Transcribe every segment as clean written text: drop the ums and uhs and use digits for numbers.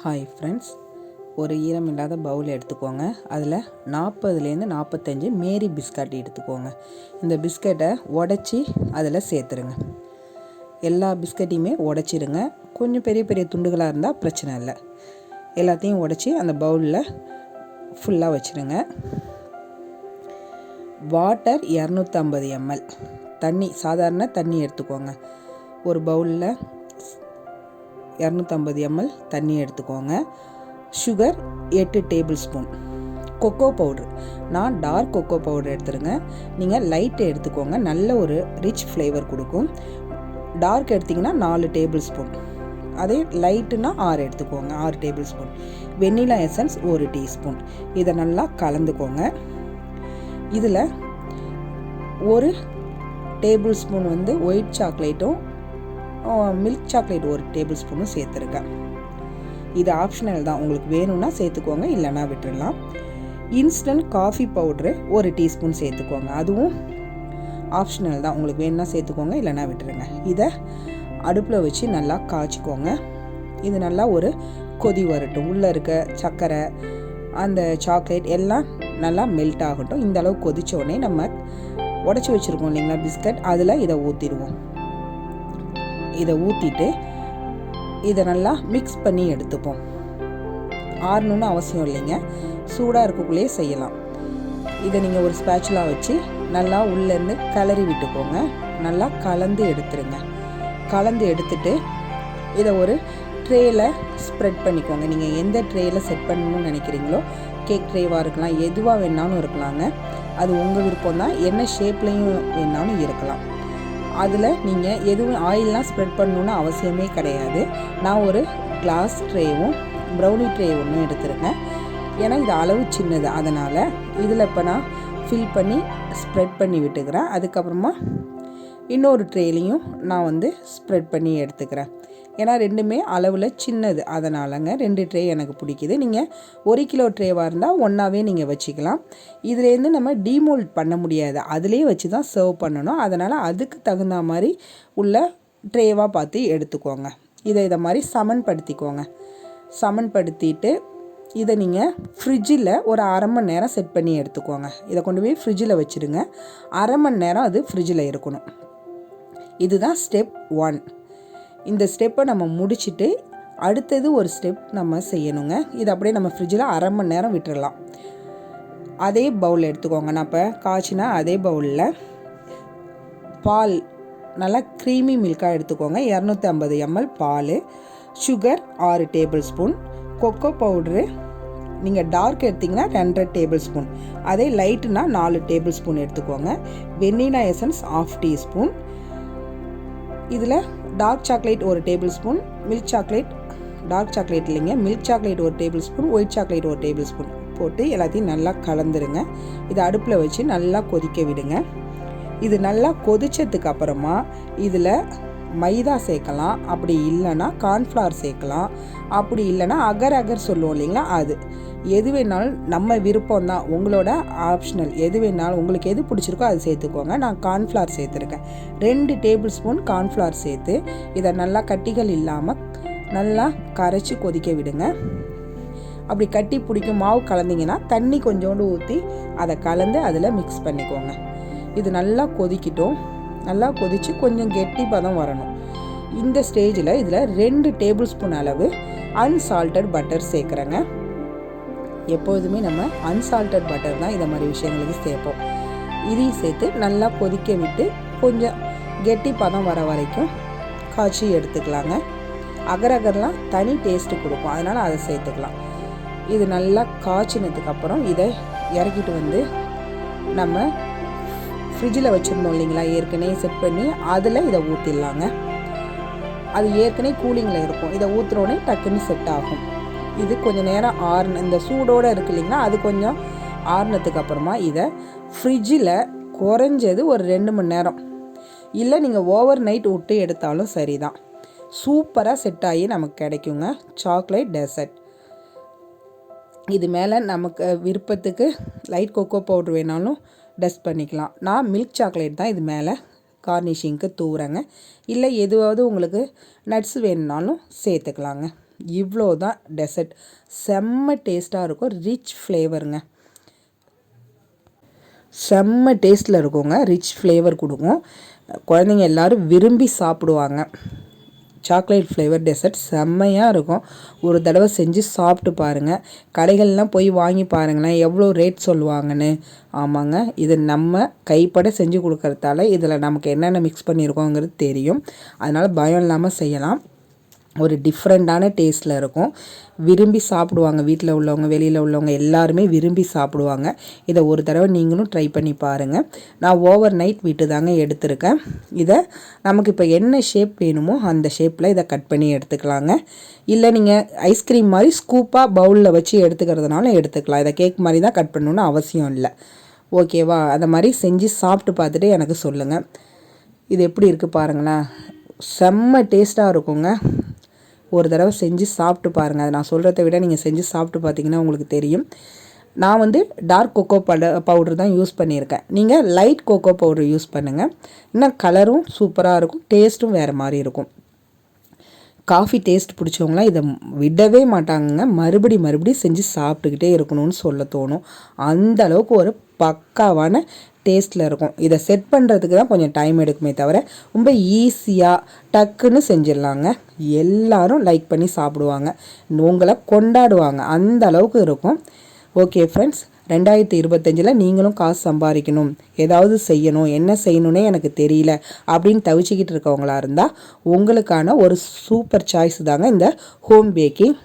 Hi friends, ஒரு ஈரமில்லாத பவுல் எடுத்துக்கோங்க. அதில் 40லேருந்து 45 மேரி பிஸ்கட் எடுத்துக்கோங்க. இந்த பிஸ்கட்டை உடச்சி அதில் சேர்த்துருங்க. எல்லா பிஸ்கட்டையுமே உடச்சிருங்க. கொஞ்சம் பெரிய பெரிய துண்டுகளாக இருந்தால் பிரச்சனை இல்லை. எல்லாத்தையும் உடச்சி அந்த பவுலில் ஃபுல்லாக வச்சுருங்க. வாட்டர் 250 ml தண்ணி, சாதாரண தண்ணி எடுத்துக்கோங்க. ஒரு பவுலில் 250 ml தண்ணி எடுத்துக்கோங்க. Sugar 8 table spoon. Cocoa powder, நான் டார்க் கொக்கோ பவுடர் எடுத்துருங்க. நீங்கள் லைட்டை எடுத்துக்கோங்க, நல்ல ஒரு ரிச் ஃப்ளேவர் கொடுக்கும். டார்க் எடுத்திங்கன்னா 4 டேபிள் ஸ்பூன், அதே லைட்டுனா 6 எடுத்துக்கோங்க, 6 tablespoon. Vanilla essence 1 teaspoon. இதை நல்லா கலந்துக்கோங்க. இதில் 1 டேபிள் ஸ்பூன் ஒயிட் சாக்லேட்டும் மில்க் சாக்லேட் 1 டேபிள் ஸ்பூனும் சேர்த்துருங்க. இது ஆப்ஷனல் தான், உங்களுக்கு வேணும்னா சேர்த்துக்கோங்க, இல்லைனா விட்டுடலாம். இன்ஸ்டன்ட் காஃபி பவுட்ரு 1 டீஸ்பூன் சேர்த்துக்கோங்க. அதுவும் ஆப்ஷனல் தான், உங்களுக்கு வேணும்னா சேர்த்துக்கோங்க, இல்லைனா விட்டுருங்க. இதை அடுப்பில் வச்சு நல்லா காய்ச்சிக்கோங்க. இது நல்லா ஒரு கொதி வரட்டும். உள்ளே இருக்க சர்க்கரை, அந்த சாக்லேட் எல்லாம் நல்லா மெல்ட் ஆகட்டும். இந்த அளவு கொதித்தோடனே நம்ம உடச்சி வச்சுருக்கோம் இல்லைங்களா பிஸ்கட், அதில் இதை ஊற்றிடுவோம். இதை ஊற்றிட்டு இதை நல்லா மிக்ஸ் பண்ணி எடுத்துப்போம். ஆறணுன்னு அவசியம் இல்லைங்க, சூடாக இருக்கக்குள்ளேயே செய்யலாம். இதை நீங்கள் ஒரு ஸ்பேச்சுலா வச்சு நல்லா உள்ளேருந்து கிளறி விட்டுக்கோங்க. நல்லா கலந்து எடுத்துருங்க. கலந்து எடுத்துட்டு இதை ஒரு ட்ரேயில் ஸ்ப்ரெட் பண்ணிக்கோங்க. நீங்கள் எந்த ட்ரேயில் செட் பண்ணணும்னு நினைக்கிறீங்களோ, கேக் ட்ரேவாக இருக்கலாம், எதுவாக வேணாலும் இருக்கலாங்க. அது உங்கள் விருப்பம் தான். என்ன ஷேப்லேயும் வேணாலும் இருக்கலாம். அதில் நீங்கள் எதுவும் ஆயிலெலாம் ஸ்ப்ரெட் பண்ணணுன்னு அவசியமே கிடையாது. நான் ஒரு கிளாஸ் ட்ரேவும் ப்ரௌனி ட்ரே ஒன்றும் எடுத்துருக்கேன். ஏன்னா இது அளவு சின்னது, அதனால் இதில் இப்போ நான் ஃபில் பண்ணி ஸ்ப்ரெட் பண்ணி விட்டுக்கிறேன். அதுக்கப்புறமா இன்னொரு ட்ரேலையும் நான் ஸ்ப்ரெட் பண்ணி எடுத்துக்கிறேன். ஏன்னா ரெண்டுமே அளவில் சின்னது, அதனாலங்க 2 ட்ரே எனக்கு பிடிக்குது. நீங்கள் 1 கிலோ ட்ரேவாக இருந்தால் ஒன்றாவே நீங்கள் வச்சுக்கலாம். இதுலேருந்து நம்ம டீமோல்ட் பண்ண முடியாது, அதிலே வச்சு தான் சர்வ் பண்ணணும். அதனால் அதுக்கு தகுந்த மாதிரி உள்ள ட்ரேவாக பார்த்து எடுத்துக்கோங்க. இதை மாதிரி சமன்படுத்திக்கோங்க. சமன்படுத்திட்டு இதை நீங்கள் ஃப்ரிட்ஜில் ஒரு அரை மணி நேரம் செட் பண்ணி எடுத்துக்கோங்க. இதை கொண்டு போய் ஃப்ரிட்ஜில் வச்சுடுங்க. அரை மணி நேரம் அது ஃப்ரிட்ஜில் இருக்கணும். இதுதான் ஸ்டெப் 1. இந்த ஸ்டெப்பை நம்ம முடிச்சுட்டு அடுத்தது ஒரு ஸ்டெப் நம்ம செய்யணுங்க. இது அப்படியே நம்ம ஃப்ரிட்ஜில் அரை மணி நேரம் விட்டுடலாம். அதே பவுல் எடுத்துக்கோங்க. நான் இப்போ காய்ச்சினா அதே பவுலில் பால், நல்லா க்ரீமி மில்காக எடுத்துக்கோங்க. 250 ml பால், sugar 6 tablespoon, cocoa powder நீங்கள் டார்க் எடுத்திங்கன்னா 2.5 டேபிள் ஸ்பூன், அதே லைட்டுனா 4 டேபிள் ஸ்பூன் எடுத்துக்கோங்க. Vanilla essence 1/2 teaspoon. இதில் dark chocolate 1 tablespoon, milk chocolate, dark chocolate இல்லைங்க, milk chocolate 1 tablespoon, white chocolate 1 tablespoon போட்டு எல்லாத்தையும் நல்லா கலந்துருங்க. இதை அடுப்பில் வச்சு நல்லா கொதிக்க விடுங்க. இது நல்லா கொதிச்சதுக்கு அப்புறமா இதில் மைதா சேர்க்கலாம், அப்படி இல்லைன்னா கார்ன்ஃப்ளவர் சேர்க்கலாம், அப்படி இல்லைன்னா அகர் அகர் சொல்லுவோம் இல்லைங்களா, அது எது வேணாலும் நம்ம விருப்பம் தான், உங்களோட ஆப்ஷனல். எது வேணாலும் உங்களுக்கு எது பிடிச்சிருக்கோ அது சேர்த்துக்கோங்க. நான் கார்ன்ஃப்ளவர் சேர்த்துருக்கேன். 2 டேபிள் ஸ்பூன் கார்ன்ஃப்ளவர் சேர்த்து இதை நல்லா கட்டிகள் இல்லாமல் நல்லா கரைச்சி கொதிக்க விடுங்க. அப்படி கட்டி பிடிக்கும் மாவு கலந்திங்கன்னா தண்ணி கொஞ்சோண்டு ஊற்றி அதை கலந்து அதில் மிக்ஸ் பண்ணிக்கோங்க. இது நல்லா கொதிக்கிட்டோம். நல்லா கொதித்து கொஞ்சம் கெட்டி பதம் வரணும். இந்த ஸ்டேஜில் இதில் 2 டேபிள் ஸ்பூன் அளவு அன்சால்டட் பட்டர் சேர்க்குறேங்க. எப்போதுமே நம்ம அன்சால்டட் பட்டர் தான் இதை மாதிரி விஷயங்களுக்கு சேர்ப்போம். இதையும் சேர்த்து நல்லா கொதிக்க விட்டு கொஞ்சம் கெட்டி பதம் வர வரைக்கும் காய்ச்சி எடுத்துக்கலாங்க. அகரகர்லாம் தனி டேஸ்ட்டு கொடுக்கும், அதனால் அதை சேர்த்துக்கலாம். இது நல்லா காய்ச்சினதுக்கப்புறம் இதை இறக்கிட்டு நம்ம ஃப்ரிட்ஜில் வச்சுருந்தோம் இல்லைங்களா, ஏற்கனவே செட் பண்ணி அதில் இதை ஊற்றிடலாங்க. அது ஏற்கனவே கூலிங்கில் இருக்கும். இதை ஊற்றுறோடனே டக்குன்னு செட் ஆகும். இது கொஞ்சம் நேரம் இந்த சூடோடு இருக்கு இல்லைங்களா, அது கொஞ்சம் ஆறுனதுக்கு அப்புறமா இதை ஃப்ரிட்ஜில் குறைஞ்சது ஒரு 2 மணி நேரம், இல்லை நீங்கள் ஓவர் நைட் விட்டு எடுத்தாலும் சரி தான், சூப்பராக செட் ஆகி நமக்கு கிடைக்குங்க சாக்லேட் டெசர்ட். இது மேலே நமக்கு விருப்பத்துக்கு லைட் கொக்கோ பவுட்ரு வேணாலும் டஸ்ட் பண்ணிக்கலாம். நான் மில்க் சாக்லேட் தான் இது மேலே கார்னிஷிங்க்கு தூவுறேங்க. இல்லை எதுவாவது உங்களுக்கு நட்ஸ் வேணுனாலும் சேர்த்துக்கலாங்க. இவ்வளோ தான் டெசர்ட். செம்ம டேஸ்ட்டாக இருக்கும், ரிச் ஃப்ளேவருங்க. செம்ம டேஸ்ட்டில் இருக்குங்க, ரிச் ஃப்ளேவர் கொடுக்கும். குழந்தைங்க எல்லோரும் விரும்பி சாப்பிடுவாங்க. சாக்லேட் ஃப்ளேவர் டெசர்ட் செம்மையாக இருக்கும். ஒரு தடவை செஞ்சு சாப்பிட்டு பாருங்கள். கடைகள்லாம் போய் வாங்கி பாருங்களேன் எவ்வளோ ரேட் சொல்லுவாங்கன்னு. ஆமாங்க, இது நம்ம கைப்பட செஞ்சு கொடுக்கறதால இதில் நமக்கு என்னென்ன மிக்ஸ் பண்ணியிருக்கோங்கிறது தெரியும். அதனால் பயம் இல்லாமல் செய்யலாம். ஒரு டிஃப்ரெண்ட்டான டேஸ்ட்டில் இருக்கும். விரும்பி சாப்பிடுவாங்க, வீட்டில் உள்ளவங்க வெளியில் உள்ளவங்க எல்லாருமே விரும்பி சாப்பிடுவாங்க. இதை ஒரு தடவை நீங்களும் ட்ரை பண்ணி பாருங்கள். நான் ஓவர் நைட் விட்டு தாங்க எடுத்திருக்கேன். இதை நமக்கு இப்போ என்ன ஷேப் வேணுமோ அந்த ஷேப்பில் இதை கட் பண்ணி எடுத்துக்கலாங்க. இல்லை நீங்கள் ஐஸ்கிரீம் மாதிரி ஸ்கூப்பாக பவுலில் வச்சு எடுத்துக்கிறதுனால எடுத்துக்கலாம். இதை கேக் மாதிரி தான் கட் பண்ணணுன்னு அவசியம் இல்லை. ஓகேவா? அந்த மாதிரி செஞ்சு சாப்பிட்டு பார்த்துட்டு எனக்கு சொல்லுங்கள். இது எப்படி இருக்குது பாருங்களேன், செம்ம டேஸ்ட்டாக இருக்குங்க. ஒரு தடவை செஞ்சு சாப்பிட்டு பாருங்கள். அதை நான் சொல்கிறத விட நீங்கள் செஞ்சு சாப்பிட்டு பார்த்தீங்கன்னா உங்களுக்கு தெரியும். நான் வந்து டார்க் கொக்கோ பவுடர் தான் யூஸ் பண்ணியிருக்கேன். நீங்கள் லைட் கொக்கோ பவுடர் யூஸ் பண்ணுங்கள். இன்னும் கலரும் சூப்பராக இருக்கும், டேஸ்ட்டும் வேறு மாதிரி இருக்கும். காஃபி டேஸ்ட் பிடிச்சவங்களாம் இதை விடவே மாட்டாங்கங்க. மறுபடி செஞ்சு சாப்பிட்டுக்கிட்டே இருக்கணும்னு சொல்ல தோணும். அந்த அளவுக்கு ஒரு பக்காவான டேஸ்ட்டில் இருக்கும். இதை செட் பண்ணுறதுக்கு தான் கொஞ்சம் டைம் எடுக்குமே தவிர ரொம்ப ஈஸியாக டக்குன்னு செஞ்சிடலாங்க. எல்லோரும் லைக் பண்ணி சாப்பிடுவாங்க, உங்களை கொண்டாடுவாங்க, அந்த அளவுக்கு இருக்கும். ஓகே ஃப்ரெண்ட்ஸ், 2025 நீங்களும் காசு சம்பாதிக்கணும், ஏதாவது செய்யணும், என்ன செய்யணுன்னே எனக்கு தெரியல அப்படின்னு தவிச்சிக்கிட்டு இருக்கவங்களா இருந்தால் உங்களுக்கான ஒரு சூப்பர் சாய்ஸ் தாங்க இந்த ஹோம் பேக்கிங்.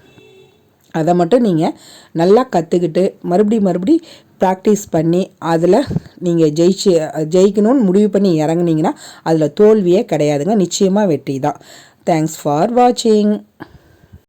அதை மட்டும் நீங்கள் நல்லா கற்றுக்கிட்டு மறுபடி ப்ராக்டிஸ் பண்ணி அதில் நீங்கள் ஜெயிக்கணும்னு முடிவு பண்ணி இறங்குனீங்கன்னா அதில் தோல்வியே கிடையாதுங்க, நிச்சயமாக வெற்றி தான். தேங்க்ஸ் ஃபார் வாட்சிங்.